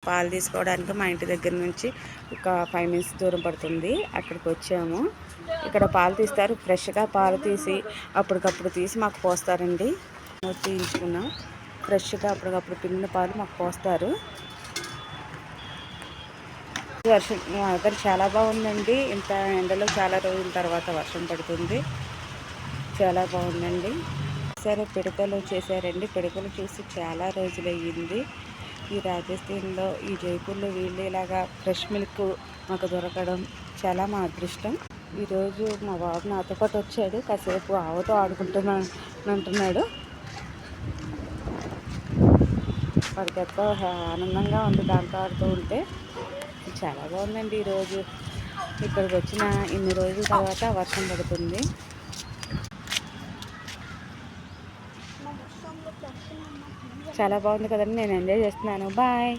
పాలు తీసుకోవడానికి మా ఇంటి దగ్గర నుంచి ఒక 5 మినిట్స్ దూరం పడుతుంది. అక్కడికి వచ్చాము. ఇక్కడ పాలు తీస్తారు. ఫ్రెష్గా పాలు తీసి అప్పటికప్పుడు తీసి మాకు పోస్తారండి. తీయించుకున్నాం. ఫ్రెష్గా అప్పటికప్పుడు పిండిన పాలు మాకు పోస్తారు. వర్షం వెదర్ చాలా బాగుందండి. ఇంత ఎండలో చాలా రోజుల తర్వాత వర్షం పడుతుంది. చాలా బాగుందండి. సరే పిడకలు చేశారండి. పిడకలు చూసి చాలా రోజులు అయ్యింది. ఈ రాజస్థాన్లో ఈ జైపూర్లో వీళ్ళు ఇలాగా ఫ్రెష్ మిల్క్ మాకు దొరకడం చాలా మా అదృష్టం. ఈరోజు మా బాబు నాతో పాటు వచ్చాడు. కాసేపు ఆవుతో ఆడుకుంటున్నాడు. వాడికి ఎంతో ఆనందంగా ఉంది దాంతో ఆడుతూ ఉంటే. చాలా బాగుందండి. ఈరోజు ఇక్కడికి వచ్చిన ఇన్ని రోజుల తర్వాత వర్షం పడుతుంది. చాలా బాగుంది కదండి. నేను ఎంజాయ్ చేస్తున్నాను. బాయ్.